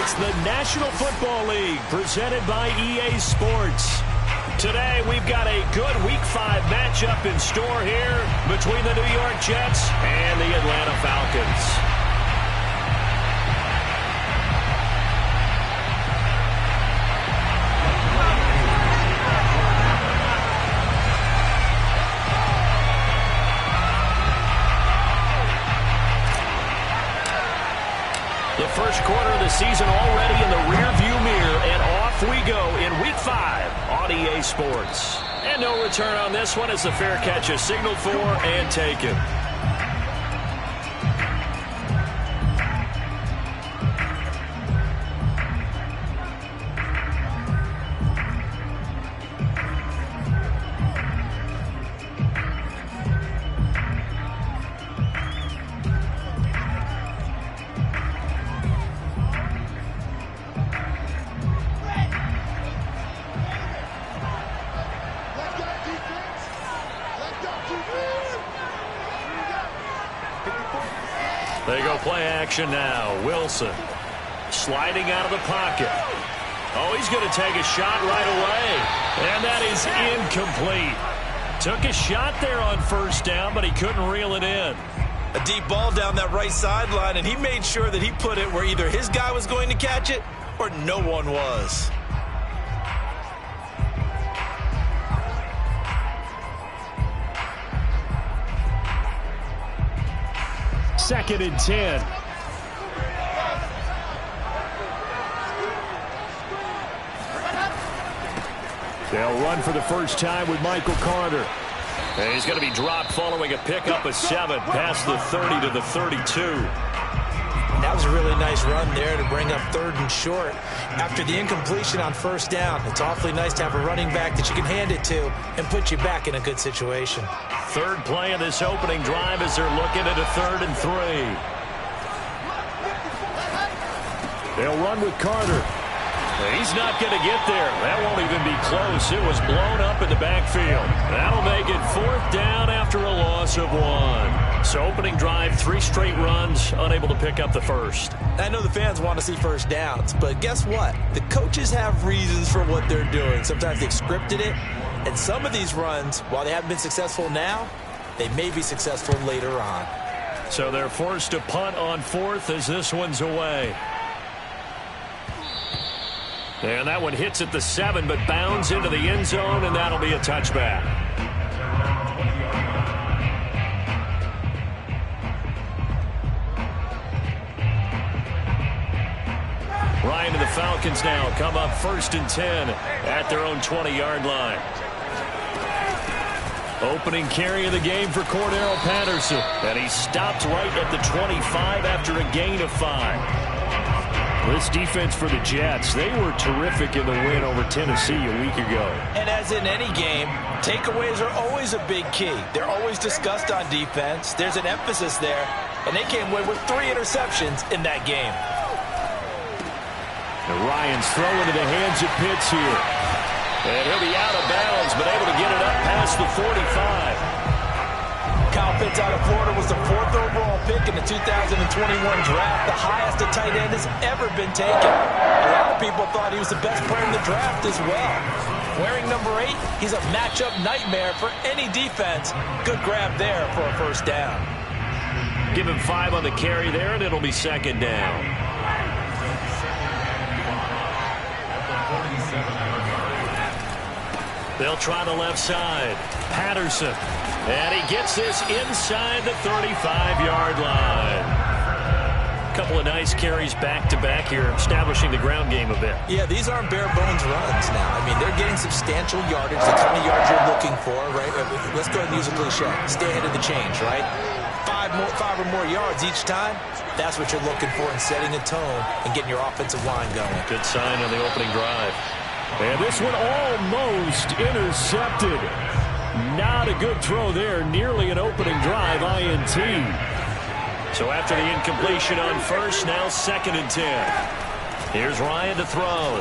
It's the National Football League presented by EA Sports. Today, we've got a good Week 5 matchup in store here between the New York Jets and the Atlanta Falcons. The first quarter of the season already in the rearview mirror, and off we go in Week 5 on EA Sports. And no return on this one as the fair catch is signaled for and taken. They go play action now. Wilson sliding out of the pocket. Oh, he's going to take a shot right away. And that is incomplete. Took a shot there on first down, but he couldn't reel it in. A deep ball down that right sideline, and he made sure that he put it where either his guy was going to catch it or no one was. Second and 10. They'll run for the first time with Michael Carter. And he's going to be dropped following a pickup of 7 past the 30 to the 32. That was a really nice run there to bring up 3rd and short. After the incompletion on first down, it's awfully nice to have a running back that you can hand it to and put you back in a good situation. Third play of this opening drive as they're looking at a 3rd and 3. They'll run with Carter. He's not going to get there. That won't even be close. It was blown up in the backfield. That'll make it 4th down after a loss of 1. So opening drive, 3 straight runs, unable to pick up the first. I know the fans want to see first downs, but guess what? The coaches have reasons for what they're doing. Sometimes they've scripted it, and some of these runs, while they haven't been successful now, they may be successful later on. So they're forced to punt on 4th as this one's away. And that one hits at the 7, but bounds into the end zone, and that'll be a touchback. Ryan and the Falcons now come up 1st and 10 at their own 20-yard line. Opening carry of the game for Cordero Patterson. And he stopped right at the 25 after a gain of 5. This defense for the Jets, they were terrific in the win over Tennessee a week ago. And as in any game, takeaways are always a big key. They're always discussed on defense. There's an emphasis there, and they came away with 3 interceptions in that game. And Ryan's throw into the hands of Pitts here. And he'll be out of bounds, but able to get it up past the 45. Kyle Pitts out of Florida was the 4th overall pick in the 2021 draft, the highest a tight end has ever been taken. A lot of people thought he was the best player in the draft as well. Wearing number 8, he's a matchup nightmare for any defense. Good grab there for a first down. Give him 5 on the carry there, and it'll be 2nd down. They'll try the left side. Patterson. And he gets this inside the 35-yard line. A couple of nice carries back-to-back here, establishing the ground game a bit. Yeah, these aren't bare-bones runs now. I mean, they're getting substantial yardage, the kind of yards you're looking for, right? Let's go ahead and use a cliche. Stay ahead of the change, right? 5 or more yards each time, that's what you're looking for in setting a tone and getting your offensive line going. Good sign on the opening drive. And this one almost intercepted. Not a good throw there. Nearly an opening drive INT. So after the incompletion on first, now 2nd and 10. Here's Ryan to throw.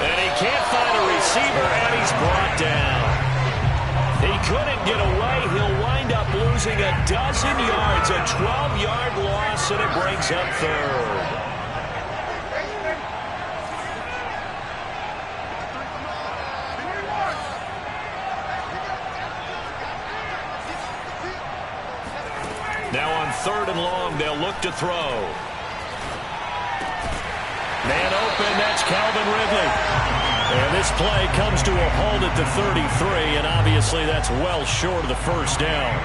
And he can't find a receiver, and he's brought down. He couldn't get away. He'll wind up losing a dozen yards, a 12-yard loss, and it brings up third. Now on 3rd and long, they'll look to throw. Man open, that's Calvin Ridley. And this play comes to a halt at the 33, and obviously that's well short of the first down.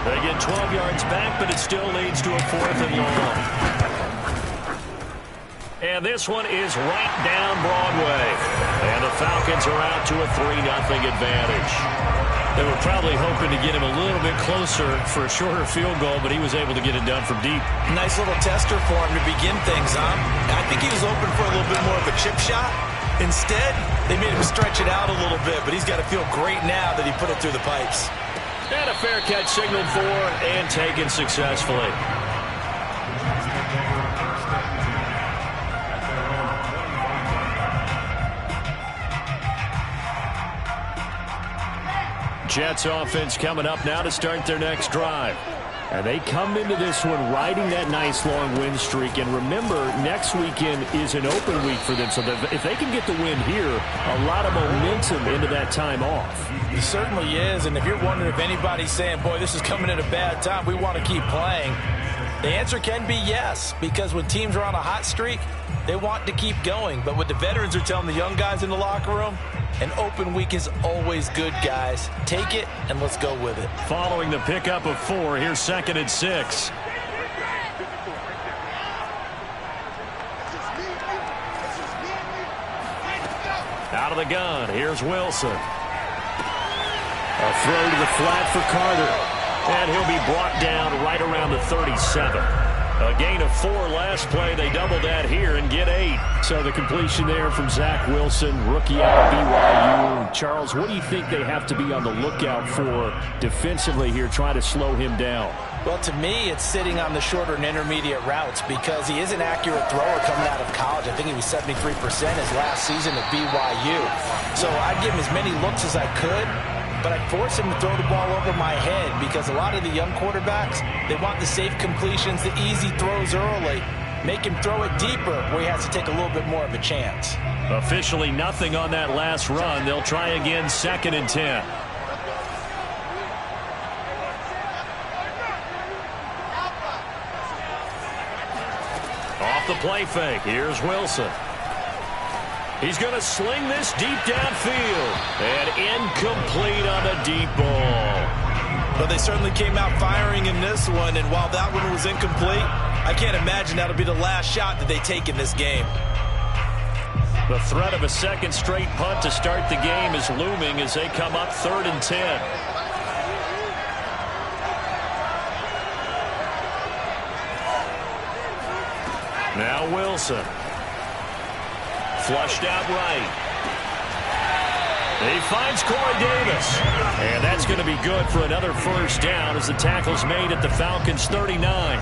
They get 12 yards back, but it still leads to a 4th and long. And this one is right down Broadway. And the Falcons are out to a 3-0 advantage. They were probably hoping to get him a little bit closer for a shorter field goal, but he was able to get it done from deep. Nice little tester for him to begin things on. I think he was open for a little bit more of a chip shot. Instead, they made him stretch it out a little bit, but he's got to feel great now that he put it through the pipes. And a fair catch signaled for and taken successfully. Jets offense coming up now to start their next drive. And they come into this one riding that nice long win streak. And remember, next weekend is an open week for them. So if they can get the win here, a lot of momentum into that time off. It certainly is. And if you're wondering if anybody's saying, boy, this is coming at a bad time, we want to keep playing, the answer can be yes. Because when teams are on a hot streak, they want to keep going. But what the veterans are telling the young guys in the locker room, an open week is always good, guys. Take it, and let's go with it. Following the pickup of 4, here's 2nd and 6. Out of the gun, here's Wilson. A throw to the flat for Carter. And he'll be brought down right around the 37. A gain of 4 last play. They double that here and get 8. So the completion there from Zach Wilson, rookie out of BYU. Charles, what do you think they have to be on the lookout for defensively here, trying to slow him down? Well, to me, it's sitting on the shorter and intermediate routes because he is an accurate thrower coming out of college. I think he was 73% his last season at BYU. So I'd give him as many looks as I could, but I'd force him to throw the ball over my head because a lot of the young quarterbacks, they want the safe completions, the easy throws early. Make him throw it deeper where he has to take a little bit more of a chance. Officially nothing on that last run. They'll try again, 2nd and 10. Off the play fake, here's Wilson. He's going to sling this deep downfield. And incomplete on a deep ball. But they certainly came out firing in this one, and while that one was incomplete, I can't imagine that'll be the last shot that they take in this game. The threat of a second straight punt to start the game is looming as they come up 3rd and 10. Now Wilson. Flushed out right. He finds Corey Davis. And that's going to be good for another first down as the tackle's made at the Falcons' 39.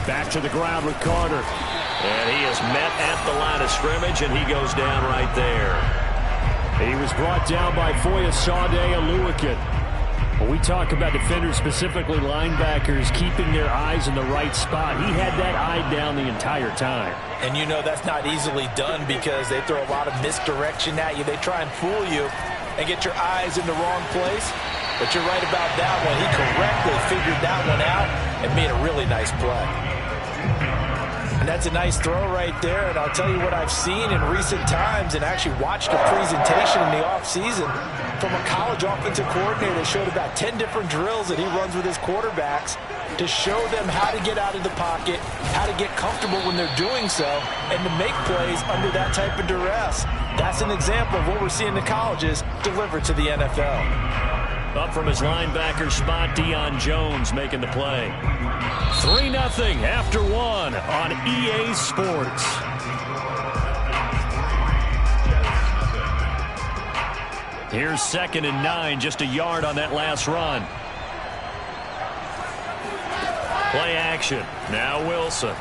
Back to the ground with Carter. And he is met at the line of scrimmage, and he goes down right there. He was brought down by Foyesade Oluwakin. When we talk about defenders, specifically linebackers, keeping their eyes in the right spot, he had that eye down the entire time. And you know that's not easily done because they throw a lot of misdirection at you. They try and fool you and get your eyes in the wrong place. But you're right about that one. He correctly figured that one out and made a really nice play. And that's a nice throw right there. And I'll tell you what I've seen in recent times and actually watched a presentation in the offseason from a college offensive coordinator that showed about 10 different drills that he runs with his quarterbacks to show them how to get out of the pocket, how to get comfortable when they're doing so, and to make plays under that type of duress. That's an example of what we're seeing the colleges deliver to the NFL. Up from his linebacker spot, Deion Jones making the play. 3-0 after 1 on EA Sports. Here's 2nd and 9, just a yard on that last run. Play action. Now Wilson.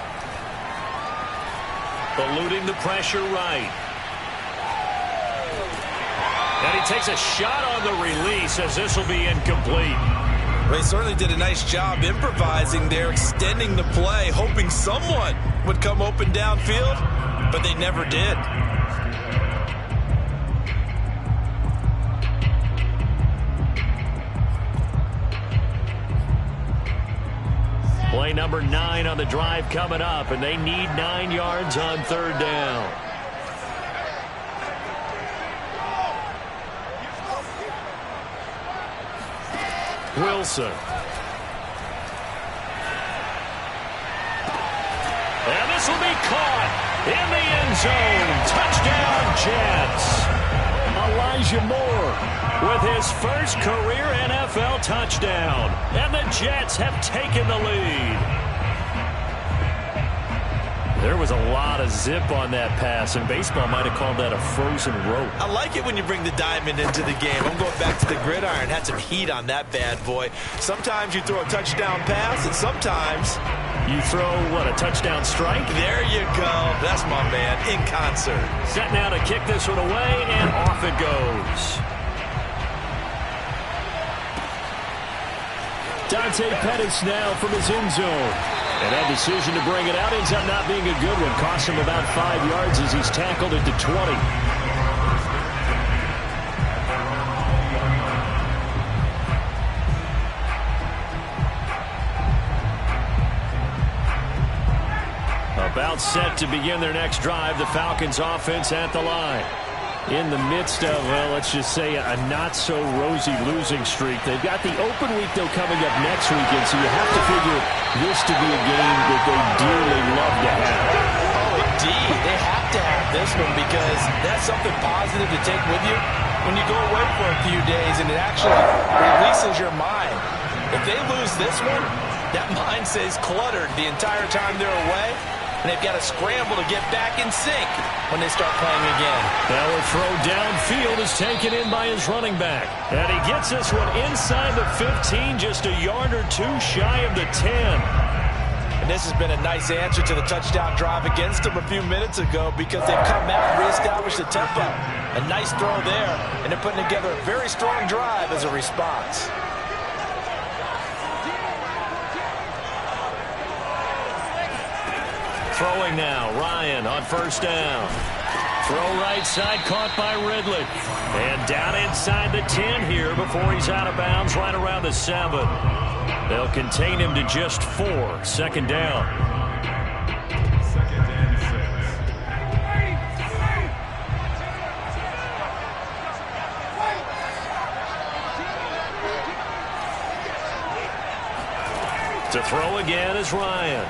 eluding the pressure right. And he takes a shot on the release as this will be incomplete. Well, he certainly did a nice job improvising there, extending the play, hoping someone would come open downfield, but they never did. Play number 9 on the drive coming up, and they need 9 yards on 3rd down. Wilson. And this will be caught in the end zone. Touchdown, Jets. Elijah Moore with his first career NFL touchdown. And the Jets have taken the lead. There was a lot of zip on that pass, and baseball might have called that a frozen rope. I like it when you bring the diamond into the game. I'm going back to the gridiron. Had some heat on that bad boy. Sometimes you throw a touchdown pass, and sometimes you throw, what, a touchdown strike? There you go. That's my man, in concert. Set now to kick this one away, and off it goes. Dante Pettis now from his end zone. And that decision to bring it out ends up not being a good one. Costs him about 5 yards as he's tackled at the 20. About set to begin their next drive. The Falcons offense at the line. In the midst of, well, let's just say a not-so-rosy losing streak. They've got the open week, though, coming up next weekend, so you have to figure this to be a game that they dearly love to have. Oh, indeed. They have to have this one because that's something positive to take with you when you go away for a few days, and it actually releases your mind. If they lose this one, that mind stays cluttered the entire time they're away, and they've got to scramble to get back in sync when they start playing again. Now a throw downfield is taken in by his running back. And he gets this one inside the 15, just a yard or two shy of the 10. And this has been a nice answer to the touchdown drive against them a few minutes ago because they've come out and reestablished the tempo. A nice throw there, and they're putting together a very strong drive as a response. Throwing now, Ryan on 1st down. Throw right side, caught by Ridley. And down inside the 10 here before he's out of bounds right around the 7. They'll contain him to just 4. 2nd down. To throw again is Ryan.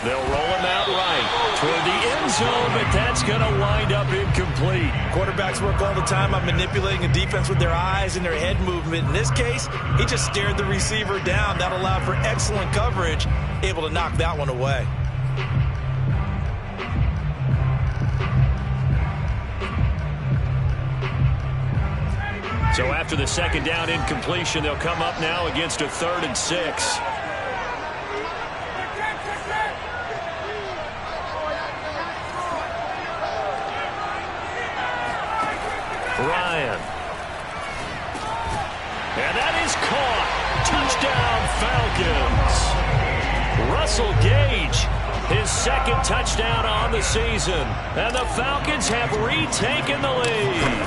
They'll roll him out right toward the end zone, but that's going to wind up incomplete. Quarterbacks work all the time on manipulating a defense with their eyes and their head movement. In this case, he just stared the receiver down. That allowed for excellent coverage, able to knock that one away. So after the 2nd down incompletion, they'll come up now against a 3rd and 6. Ryan. And that is caught. Touchdown, Falcons. Russell Gage, his 2nd touchdown on the season. And the Falcons have retaken the lead.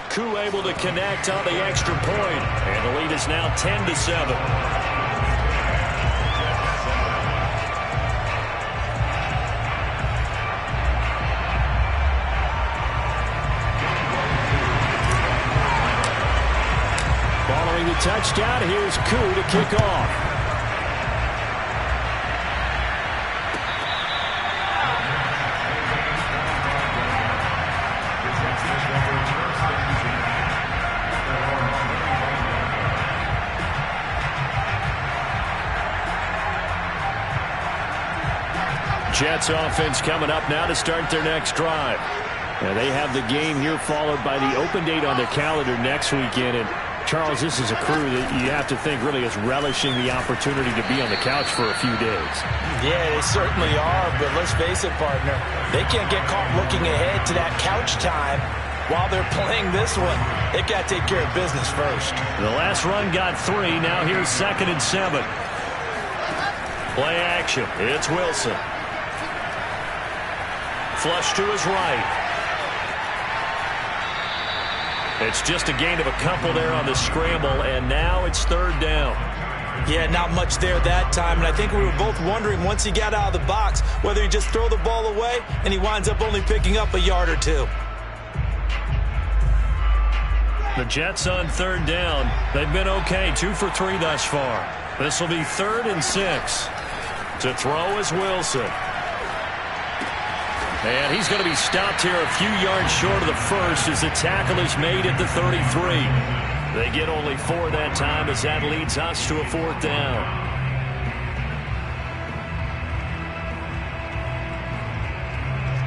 Koo able to connect on the extra point. And the lead is now 10-7. Following the touchdown, here's Koo to kick off. Jets offense coming up now to start their next drive. Now they have the game here followed by the open date on their calendar next weekend. And Charles, this is a crew that you have to think really is relishing the opportunity to be on the couch for a few days. Yeah, they certainly are, but let's face it, partner. They can't get caught looking ahead to that couch time while they're playing this one. They've got to take care of business first. The last run got 3. Now here's 2nd and 7. Play action. It's Wilson. Flush to his right. It's just a gain of a couple there on the scramble, and now it's 3rd down. Yeah, not much there that time, and I think we were both wondering once he got out of the box whether he just throw the ball away and he winds up only picking up a yard or 2. The Jets on 3rd down. They've been okay, 2 for 3 thus far. This will be 3rd and 6. To throw is Wilson. And he's going to be stopped here a few yards short of the first as the tackle is made at the 33. They get only 4 that time as that leads us to a 4th down.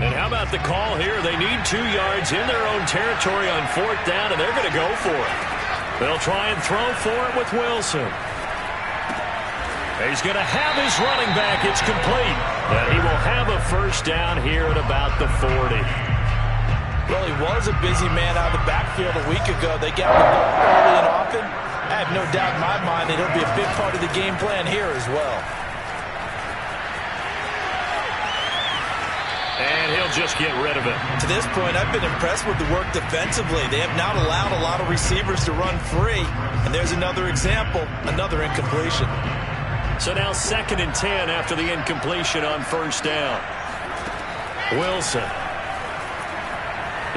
And how about the call here? They need 2 yards in their own territory on 4th down, and they're going to go for it. They'll try and throw for it with Wilson. He's going to have his running back. It's complete. And he will have a 1st down here at about the 40. Well, he was a busy man out of the backfield a week ago. They got the ball early and often. I have no doubt in my mind that he'll be a big part of the game plan here as well. And he'll just get rid of it. To this point, I've been impressed with the work defensively. They have not allowed a lot of receivers to run free. And there's another example, another incompletion. So now 2nd and 10 after the incompletion on 1st down. Wilson.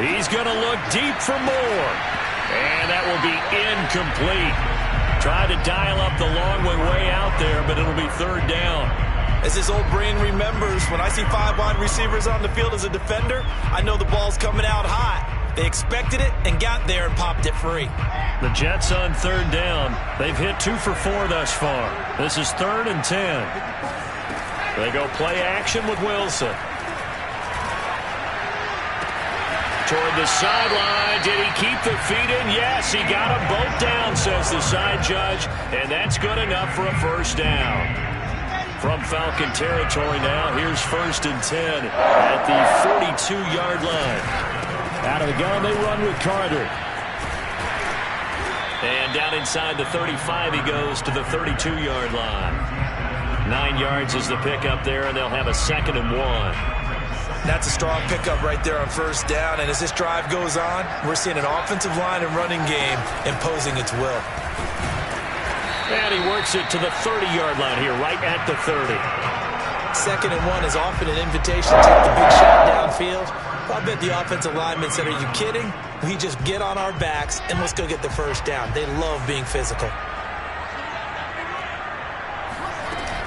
He's going to look deep for more. And that will be incomplete. Tried to dial up the long way out there, but it'll be 3rd down. As his old brain remembers, when I see 5 wide receivers on the field as a defender, I know the ball's coming out hot. They expected it and got there and popped it free. The Jets on 3rd down. They've hit 2 for 4 thus far. This is 3rd and 10. They go play action with Wilson. Toward the sideline. Did he keep the feet in? Yes, he got them both down, says the side judge. And that's good enough for a 1st down. From Falcon territory now, here's 1st and 10 at the 42-yard line. Out of the gun, they run with Carter. And down inside the 35, he goes to the 32-yard line. 9 yards is the pickup there, and they'll have a 2nd and 1. That's a strong pickup right there on 1st down, and as this drive goes on, we're seeing an offensive line and running game imposing its will. And he works it to the 30-yard line here, right at the 30. 2nd and 1 is often an invitation to take the big shot downfield. I bet the offensive linemen said, are you kidding? We just get on our backs and let's go get the 1st down. They love being physical.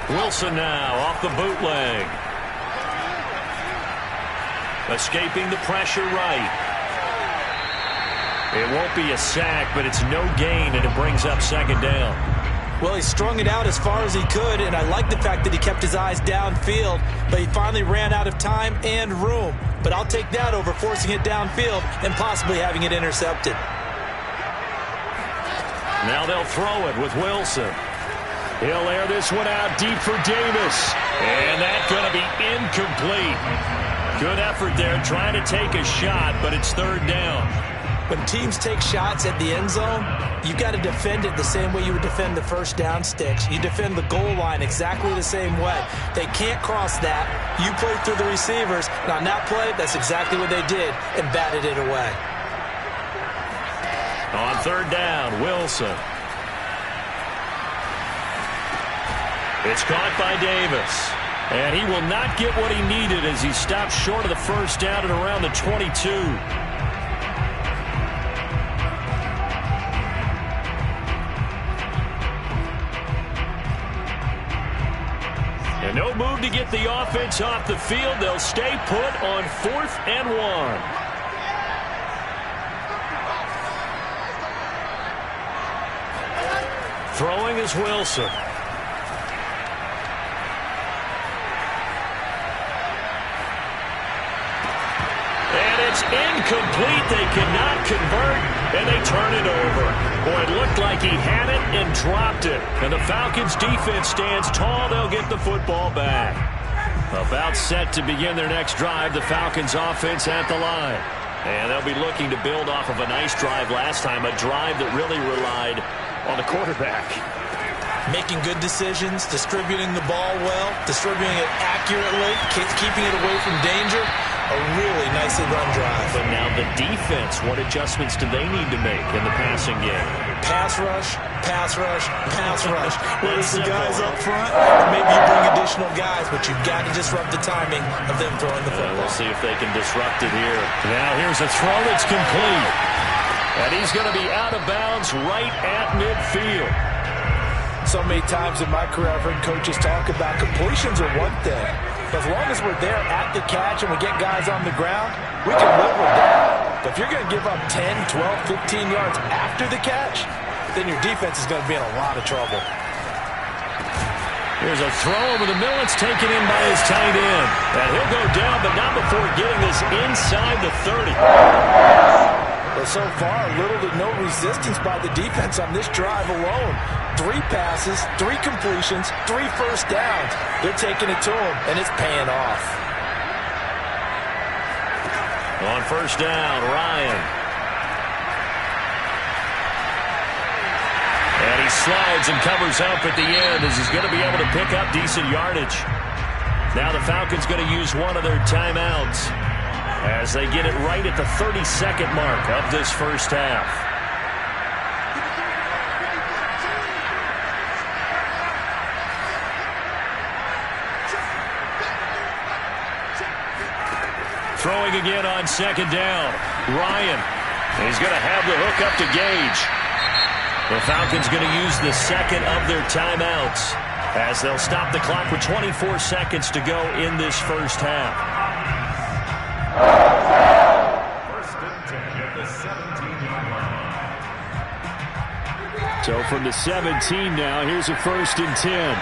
Wilson now off the bootleg. Escaping the pressure right. It won't be a sack, but it's no gain, and it brings up 2nd down. Well, he strung it out as far as he could, and I like the fact that he kept his eyes downfield, but he finally ran out of time and room. But I'll take that over forcing it downfield and possibly having it intercepted. Now they'll throw it with Wilson. He'll air this one out deep for Davis. And that's going to be incomplete. Good effort there trying to take a shot, but it's 3rd down. When teams take shots at the end zone, you've got to defend it the same way you would defend the 1st down sticks. You defend the goal line exactly the same way. They can't cross that. You play through the receivers, and on that play, that's exactly what they did and batted it away. On 3rd down, Wilson. It's caught by Davis. And he will not get what he needed as he stops short of the 1st down at around the 22. And no move to get the offense off the field. They'll stay put on 4th and 1. Throwing is Wilson. And it's incomplete. They cannot convert, and they turn it over. Boy, it looked like he had it and dropped it. And the Falcons' defense stands tall. They'll get the football back. About set to begin their next drive, the Falcons' offense at the line. And they'll be looking to build off of a nice drive last time, a drive that really relied on the quarterback. Making good decisions, distributing the ball well, distributing it accurately, keeping it away from danger. A really nicely run drive. But now the defense, what adjustments do they need to make in the passing game? Pass rush, pass rush, pass rush. Whether it's the guys up front, or maybe you bring additional guys, but you've got to disrupt the timing of them throwing the football. We'll see if they can disrupt it here. Now here's a throw that's complete. And he's going to be out of bounds right at midfield. So many times in my career, I've heard coaches talk about completions are one thing. As long as we're there at the catch and we get guys on the ground, we can live with that. But if you're going to give up 10, 12, 15 yards after the catch, then your defense is going to be in a lot of trouble. Here's a throw over the middle. It's taken in by his tight end. And he'll go down, but not before getting this inside the 30. Well, so far, little to no resistance by the defense on this drive alone. 3 passes, 3 completions, 3 first downs. They're taking it to him, and it's paying off. On first down, Ryan. And he slides and covers up at the end as he's going to be able to pick up decent yardage. Now the Falcons going to use one of their timeouts as they get it right at the 32nd mark of this first half. Throwing again on second down. Ryan. He's going to have the hook up to Gage. The Falcons going to use the second of their timeouts as they'll stop the clock with 24 seconds to go in this first half. First and 10 at the 17-yard line. So from the 17 now, here's a first and 10.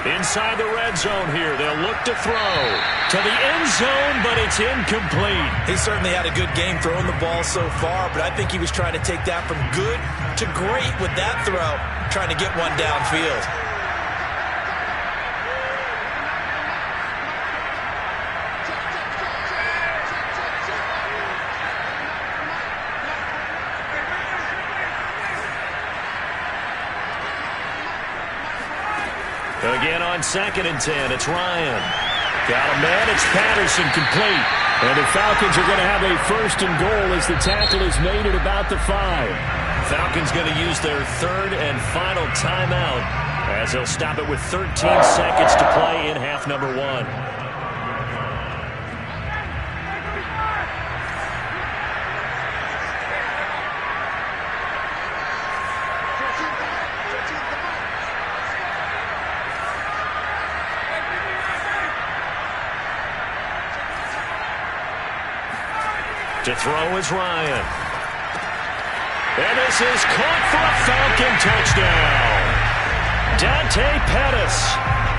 Inside the red zone here. They'll look to throw to the end zone, but it's incomplete. He certainly had a good game throwing the ball so far, but I think he was trying to take that from good to great with that throw, trying to get one downfield. Again on second and 10, it's Ryan. Got a man, it's Patterson, complete. And the Falcons are going to have a first and goal as the tackle is made at about the 5. Falcons going to use their third and final timeout as they'll stop it with 13 seconds to play in half number 1. To throw is Ryan. And this is caught for a Falcon touchdown. Dante Pettis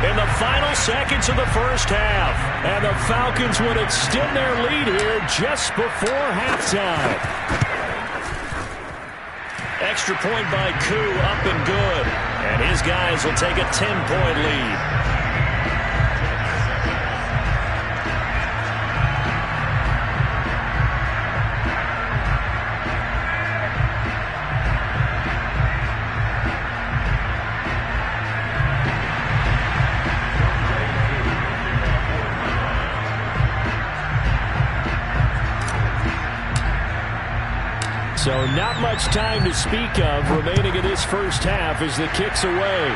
in the final seconds of the first half. And the Falcons would extend their lead here just before halftime. Extra point by Koo, up and good. And his guys will take a 10-point lead. So not much time to speak of remaining in this first half as the kick's away.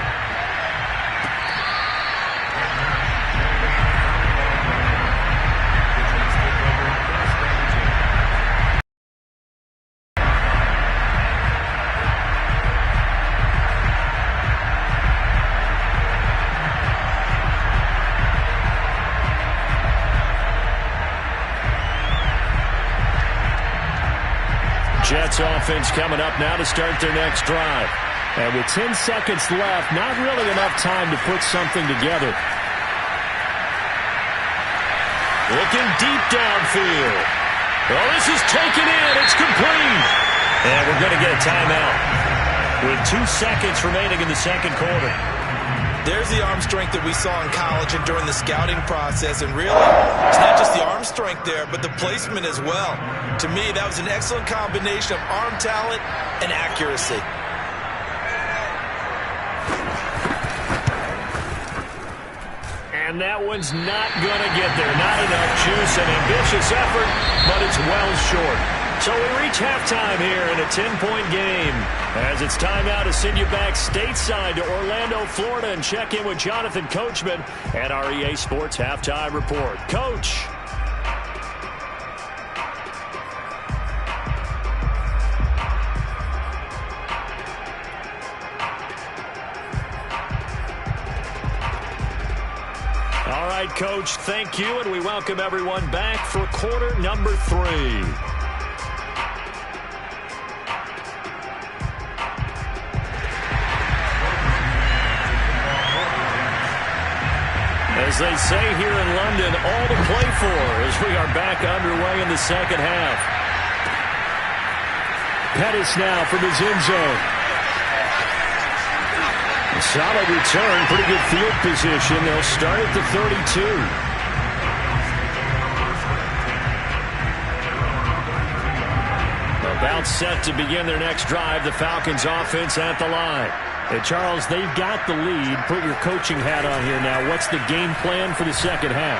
Jets offense coming up now to start their next drive. And with 10 seconds left, not really enough time to put something together. Looking deep downfield. Well, this is taken in. It's complete. And we're going to get a timeout with 2 seconds remaining in the second quarter. There's the arm strength that we saw in college and during the scouting process. And really, it's not just the arm strength there, but the placement as well. To me, that was an excellent combination of arm talent and accuracy. And that one's not going to get there. Not enough juice. An ambitious effort, but it's well short. So we reach halftime here in a 10-point game. As it's time now to send you back stateside to Orlando, Florida, and check in with Jonathan Coachman at our EA Sports Halftime Report. Coach. All right, Coach, thank you, and we welcome everyone back for quarter number 3. As they say here in London, all to play for as we are back underway in the second half. Pettis now from his end zone. Solid return, pretty good field position. They'll start at the 32. About set to begin their next drive. The Falcons offense at the line. Hey, Charles, they've got the lead. Put your coaching hat on here now. What's the game plan for the second half?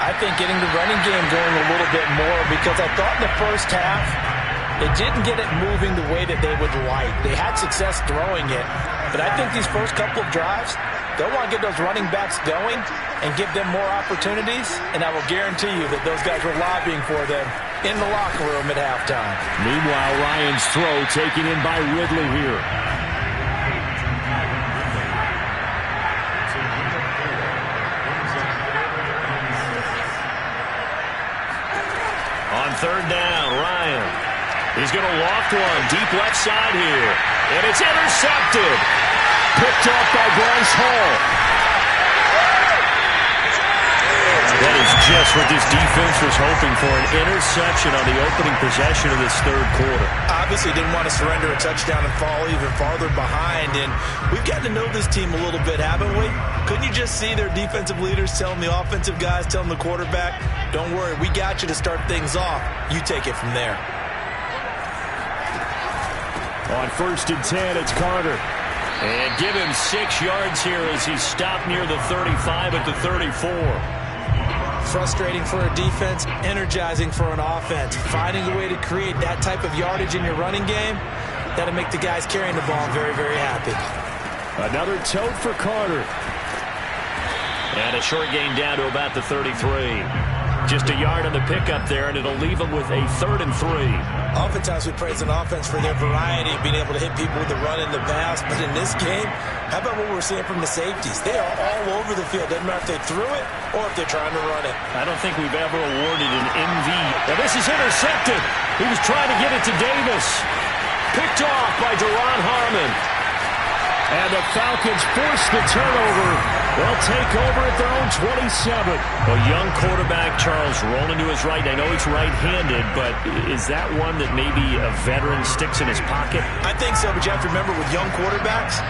I think getting the running game going a little bit more, because I thought in the first half they didn't get it moving the way that they would like. They had success throwing it, but I think these first couple of drives, they'll want to get those running backs going and give them more opportunities, and I will guarantee you that those guys were lobbying for them in the locker room at halftime. Meanwhile, Ryan's throw taken in by Ridley here. On third down, Ryan. He's going to loft one deep left side here. And it's intercepted. Picked up by Bryce Hall. That is just what this defense was hoping for, an interception on the opening possession of this third quarter. Obviously didn't want to surrender a touchdown and fall even farther behind. And we've gotten to know this team a little bit, haven't we? Couldn't you just see their defensive leaders telling the offensive guys, telling the quarterback, don't worry, we got you to start things off. You take it from there. On 1st and 10, it's Carter. And give him 6 yards here as he's stopped near the 35 at the 34. Frustrating for a defense, energizing for an offense. Finding a way to create that type of yardage in your running game, that'll make the guys carrying the ball very, very happy. Another tote for Carter. And a short gain down to about the 33. Just a yard on the pickup there, and it'll leave them with a 3rd and 3. Oftentimes we praise an offense for their variety of being able to hit people with the run and the pass, but in this game, how about what we're seeing from the safeties? They are all over the field. Doesn't matter if they threw it or if they're trying to run it. I don't think we've ever awarded an MV. Now this is intercepted. He was trying to get it to Davis. Picked off by Deron Harmon. And the Falcons force the turnover. They'll take over at their own 27. A young quarterback, Charles, rolling to his right. I know he's right-handed, but is that one that maybe a veteran sticks in his pocket? I think so, but you have to remember with young quarterbacks,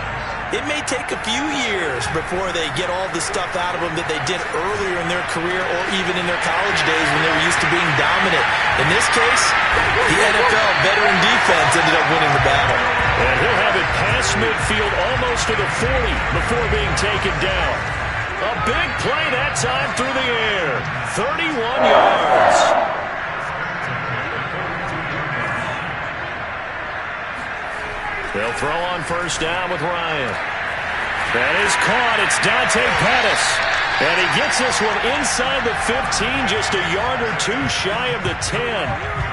it may take a few years before they get all the stuff out of them that they did earlier in their career or even in their college days when they were used to being dominant. In this case, the NFL veteran defense ended up winning the battle. And he'll have it past midfield almost to the 40 before being taken down. A big play that time through the air. 31 yards. They'll throw on 1st down with Ryan. That is caught. It's Dante Pettis. And he gets this one inside the 15, just a yard or two shy of the 10.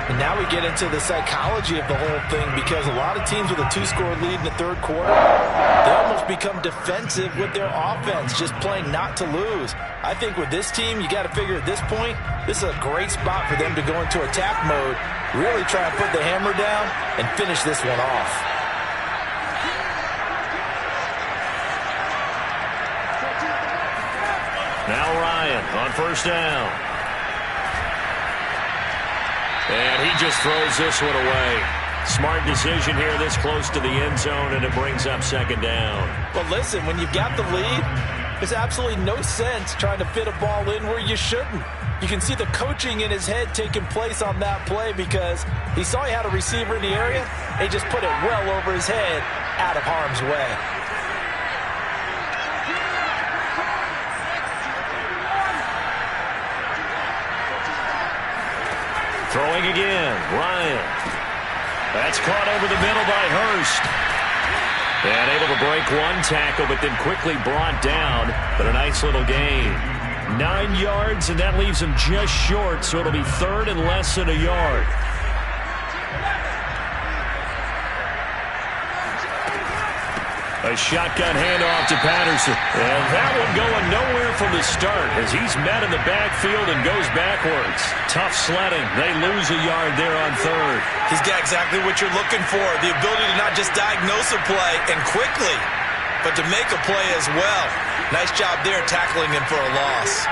And now we get into the psychology of the whole thing, because a lot of teams with a 2-score lead in the third quarter, they almost become defensive with their offense, just playing not to lose. I think with this team, you got to figure at this point, this is a great spot for them to go into attack mode, really try and put the hammer down and finish this one off. Now Ryan on first down. And he just throws this one away. Smart decision here this close to the end zone, and it brings up second down. But listen, when you've got the lead, there's absolutely no sense trying to fit a ball in where you shouldn't. You can see the coaching in his head taking place on that play, because he saw he had a receiver in the area, and he just put it well over his head out of harm's way. Throwing again, Ryan. That's caught over the middle by Hurst. And able to break one tackle, but then quickly brought down. But a nice little gain. 9 yards, and that leaves him just short, so it'll be third and less than a yard. A shotgun handoff to Patterson. And that one going nowhere from the start, as he's met in the backfield and goes backwards. Tough sledding. They lose a yard there on third. He's got exactly what you're looking for, the ability to not just diagnose a play and quickly, but to make a play as well. Nice job there tackling him for a loss.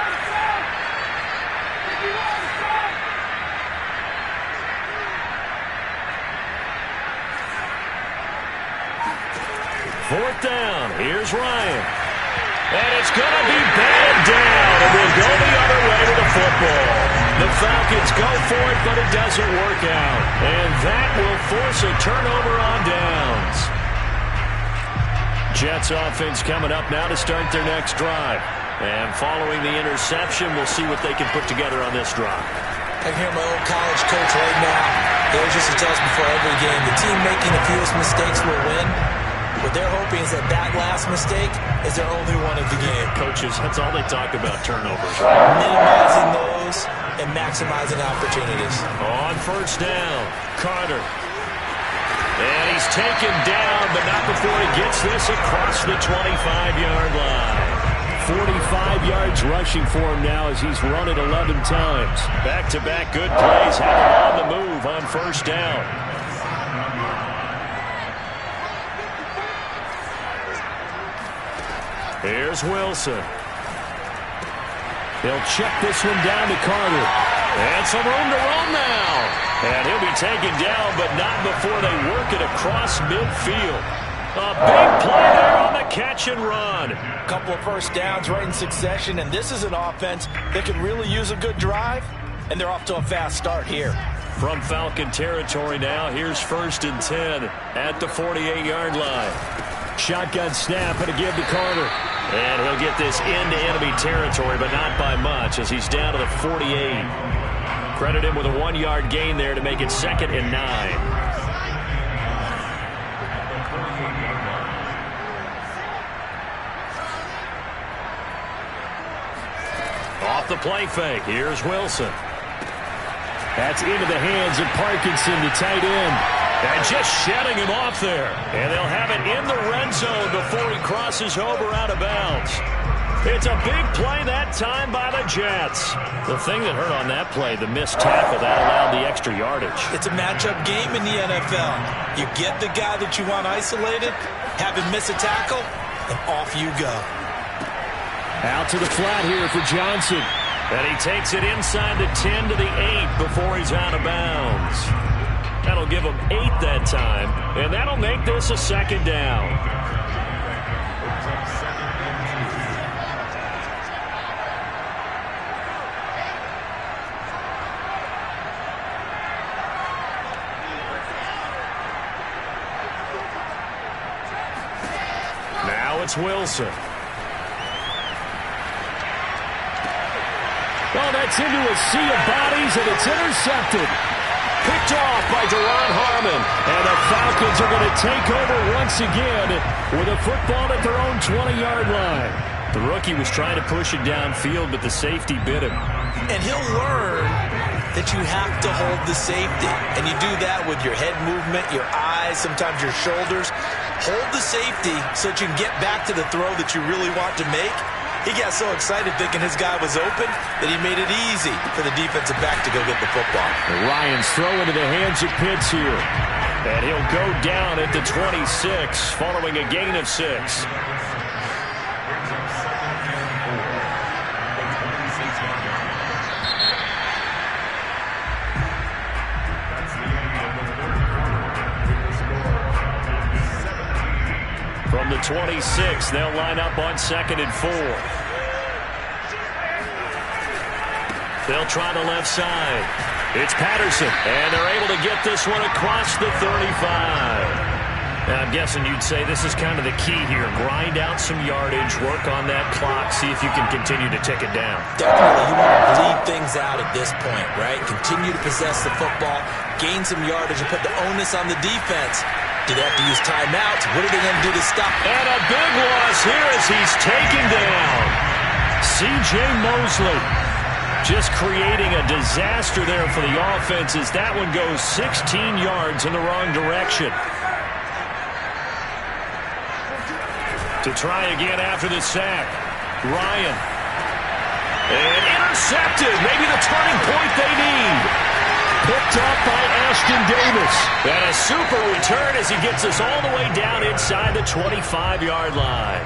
Fourth down. Here's Ryan. And it's going to be batted down, and we'll go the other way with the football. The Falcons go for it, but it doesn't work out. And that will force a turnover on downs. Jets offense coming up now to start their next drive. And following the interception, we'll see what they can put together on this drive. I can hear my old college coach right now. He always used to tell us before every game, the team making the fewest mistakes will win. What they're hoping is that last mistake is their only one of the game. Coaches, that's all they talk about, turnovers. Minimizing those and maximizing opportunities. On first down, Carter. And he's taken down, but not before he gets this across the 25-yard line. 45 yards rushing for him now as he's run it 11 times. Back-to-back good plays have him on the move on first down. Here's Wilson. He'll check this one down to Carter. And some room to run now. And he'll be taken down, but not before they work it across midfield. A big play there on the catch and run. A couple of first downs right in succession, and this is an offense that can really use a good drive, and they're off to a fast start here. From Falcon territory now, here's first and 10 at the 48-yard line. Shotgun snap and a give to Carter. And he'll get this into enemy territory, but not by much, as he's down to the 48. Credit him with a 1-yard gain there to make it 2nd and 9. Off the play fake. Here's Wilson. That's into the hands of Parkinson, the tight end. And just shedding him off there. And they'll have it in the red zone before he crosses over out of bounds. It's a big play that time by the Jets. The thing that hurt on that play, the missed tackle, that allowed the extra yardage. It's a matchup game in the NFL. You get the guy that you want isolated, have him miss a tackle, and off you go. Out to the flat here for Johnson. And he takes it inside the 10 to the 8 before he's out of bounds. That'll give him 8 that time, and that'll make this a 2nd down. Now it's Wilson. Oh, that's into a sea of bodies, and it's intercepted. Picked off by Deron Harmon. And the Falcons are going to take over once again with a football at their own 20-yard line. The rookie was trying to push it downfield, but the safety bit him. And he'll learn that you have to hold the safety. And you do that with your head movement, your eyes, sometimes your shoulders. Hold the safety so that you can get back to the throw that you really want to make. He got so excited thinking his guy was open that he made it easy for the defensive back to go get the football. And Ryan's throw into the hands of Pitts here. And he'll go down at the 26 following a gain of 6. From the 26, they'll line up on 2nd and 4. They'll try the left side. It's Patterson, and they're able to get this one across the 35. Now, I'm guessing you'd say this is kind of the key here. Grind out some yardage, work on that clock, see if you can continue to tick it down. Definitely, you want to bleed things out at this point, right? Continue to possess the football, gain some yardage, and put the onus on the defense. Do they have to use timeouts? What are they going to do to stop? And a big loss here as he's taken down. C.J. Mosley just creating a disaster there for the offense as that one goes 16 yards in the wrong direction. To try again after the sack, Ryan. And intercepted. Maybe the turning point they need. Picked up by Ashton Davis. And a super return as he gets us all the way down inside the 25-yard line.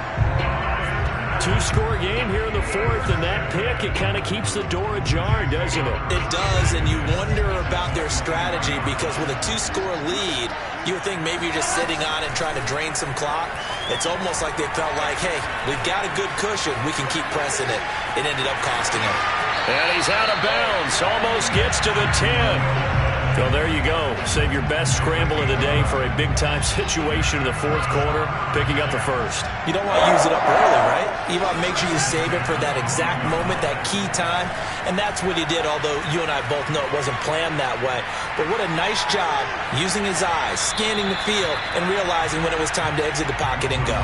Two-score game here in the 4th, and that pick, it kind of keeps the door ajar, doesn't it? It does, and you wonder about their strategy because with a 2-score lead, you would think maybe you're just sitting on it and trying to drain some clock. It's almost like they felt like, hey, we've got a good cushion. We can keep pressing it. It ended up costing them. And he's out of bounds. Almost gets to the 10. So there you go. Save your best scramble of the day for a big-time situation in the 4th quarter, picking up the 1st. You don't want to use it up early, right? You want to make sure you save it for that exact moment, that key time. And that's what he did, although you and I both know it wasn't planned that way. But what a nice job using his eyes, scanning the field, and realizing when it was time to exit the pocket and go.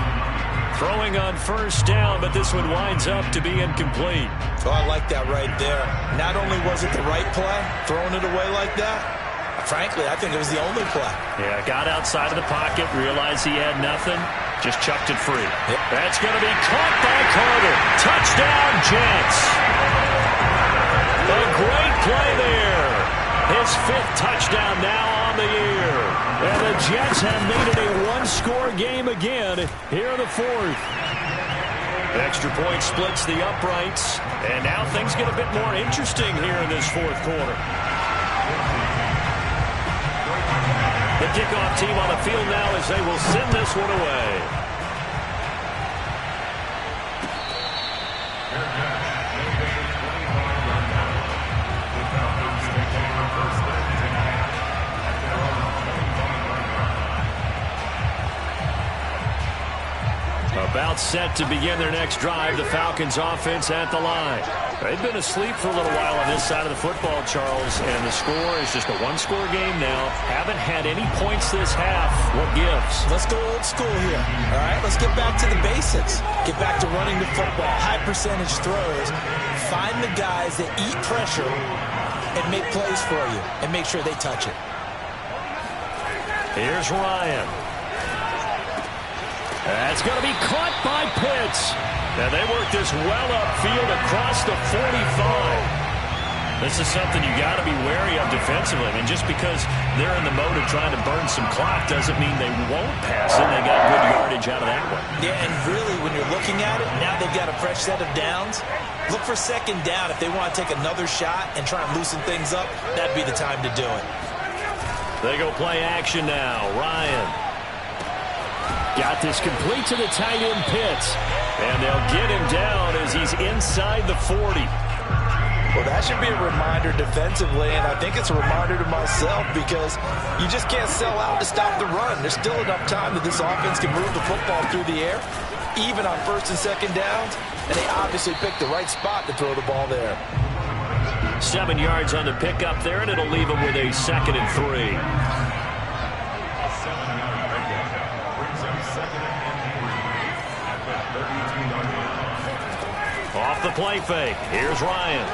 Throwing on 1st down, but this one winds up to be incomplete. Oh, I like that right there. Not only was it the right play, throwing it away like that, frankly, I think it was the only play. Yeah, got outside of the pocket, realized he had nothing, just chucked it free. Yep. That's going to be caught by Carter. Touchdown, Jets. A great play there. His 5th touchdown now on the year. And the Jets have made it a one-score game again here in the 4th. Extra point splits the uprights. And now things get a bit more interesting here in this 4th quarter. The kickoff team on the field now as they will send this one away. About set to begin their next drive, the Falcons offense at the line. They've been asleep for a little while on this side of the football, Charles, and the score is just a one-score game now. Haven't had any points this half. What gives? Let's go old school here. All right, let's get back to the basics. Get back to running the football, high percentage throws. Find the guys that eat pressure and make plays for you and make sure they touch it. Here's Ryan. That's going to be caught by Pitts. And they work this well upfield across the 45. This is something you got to be wary of defensively. I mean, just because they're in the mode of trying to burn some clock doesn't mean they won't pass it. They got good yardage out of that one. Yeah, and really, when you're looking at it, now they've got a fresh set of downs. Look for 2nd down. If they want to take another shot and try and loosen things up, that'd be the time to do it. They go play action now. Ryan. Got this complete to the tight end Pitts. And they'll get him down as he's inside the 40. Well, that should be a reminder defensively, and I think it's a reminder to myself because you just can't sell out to stop the run. There's still enough time that this offense can move the football through the air, even on 1st and 2nd downs, and they obviously picked the right spot to throw the ball there. 7 yards on the pickup there, and it'll leave them with a 2nd and 3. Off the play fake. Here's Ryan.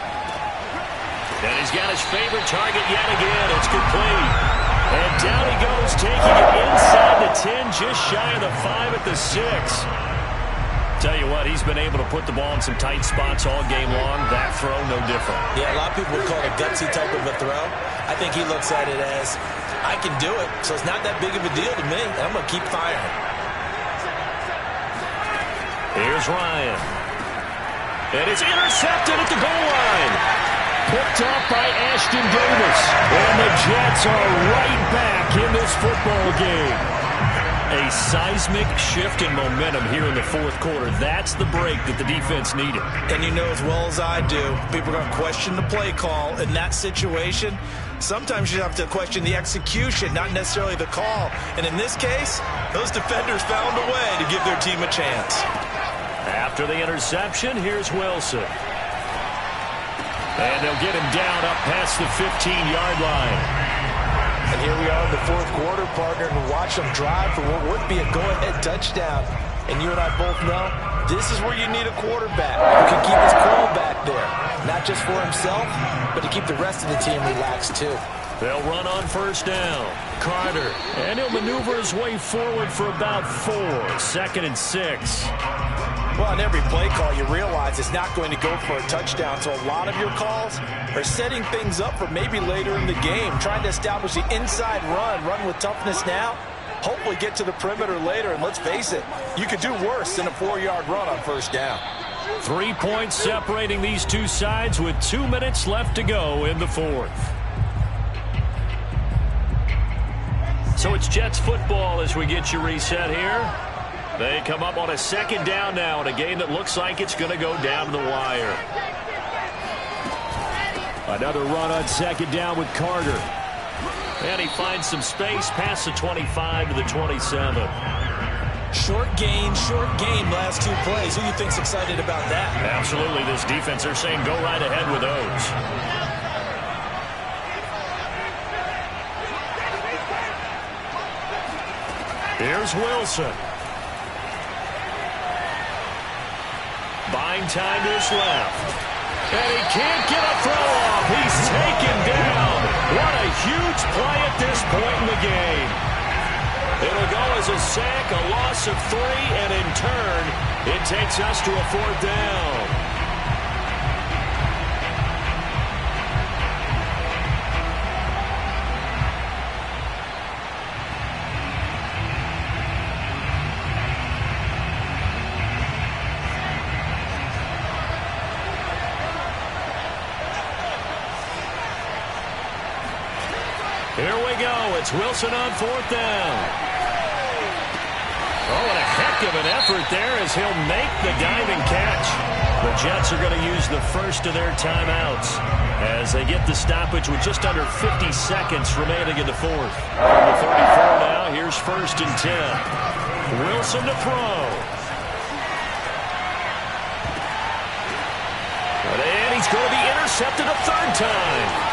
And he's got his favorite target yet again. It's complete. And down he goes, taking it inside the 10, just shy of the 5 at the 6. Tell you what, he's been able to put the ball in some tight spots all game long. That throw, no different. Yeah, a lot of people would call it a gutsy type of a throw. I think he looks at it as, I can do it, so it's not that big of a deal to me, and I'm going to keep firing. Here's Ryan. And it's intercepted at the goal line. Picked up by Ashton Davis. And the Jets are right back in this football game. A seismic shift in momentum here in the fourth quarter. That's the break that the defense needed. And you know as well as I do, people are going to question the play call in that situation. Sometimes you have to question the execution, not necessarily the call. And in this case, those defenders found a way to give their team a chance. After the interception, here's Wilson. And they'll get him down up past the 15-yard line. And here we are in the fourth quarter, partner, and watch them drive for what would be a go-ahead touchdown. And you and I both know this is where you need a quarterback who can keep his cool back there. Not just for himself, but to keep the rest of the team relaxed too. They'll run on first down. Carter. And he'll maneuver his way forward for about 4. 2nd and 6. Well, on every play call, you realize it's not going to go for a touchdown. So a lot of your calls are setting things up for maybe later in the game, trying to establish the inside run with toughness now, hopefully get to the perimeter later. And let's face it, you could do worse than a 4-yard run on first down. 3 points separating these two sides with 2 minutes left to go in the fourth. So it's Jets football as we get you reset here. They come up on a 2nd down now in a game that looks like it's going to go down to the wire. Another run on 2nd down with Carter. And he finds some space past the 25 to the 27. Short gain, last 2 plays. Who do you think's excited about that? Absolutely. This defense, they're saying go right ahead with those. Here's Wilson. Buying time to his left. And he can't get a throw off. He's taken down. What a huge play at this point in the game. It'll go as a sack, a loss of 3, and in turn, it takes us to a 4th down. Here we go. It's Wilson on 4th down. Oh, and a heck of an effort there as he'll make the diving catch. The Jets are going to use the first of their timeouts as they get the stoppage with just under 50 seconds remaining in the fourth. From the 34 now, here's 1st and 10. Wilson to throw. And he's going to be intercepted a 3rd time.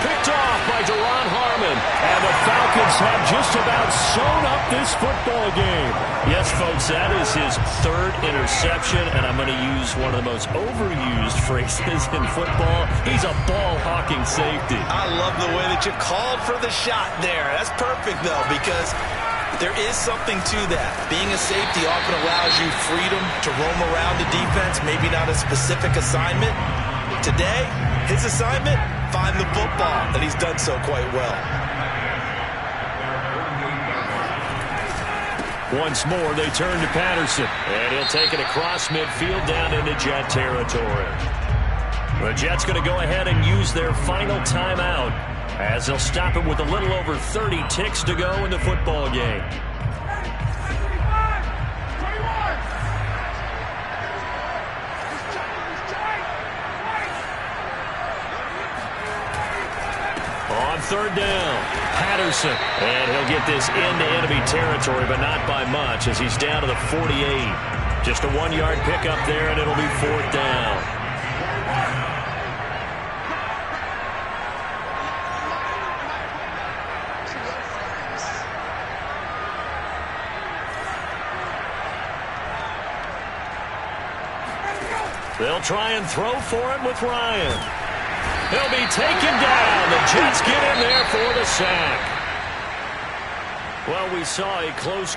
Picked off by Deron Harmon. And the Falcons have just about sewn up this football game. Yes, folks, that is his 3rd interception, and I'm going to use one of the most overused phrases in football. He's a ball-hawking safety. I love the way that you called for the shot there. That's perfect, though, because there is something to that. Being a safety often allows you freedom to roam around the defense, maybe not a specific assignment. Today, his assignment, find the football, and he's done so quite well. Once more, they turn to Patterson, and he'll take it across midfield down into Jet territory. The Jets going to go ahead and use their final timeout as they'll stop it with a little over 30 ticks to go in the football game. On 3rd down, Patterson. And he'll get this into enemy territory, but not by much as he's down to the 48. Just a 1-yard pickup there, and it'll be 4th down. They'll try and throw for it with Ryan. He'll be taken down. The Jets get in there for the sack. Well, we saw a close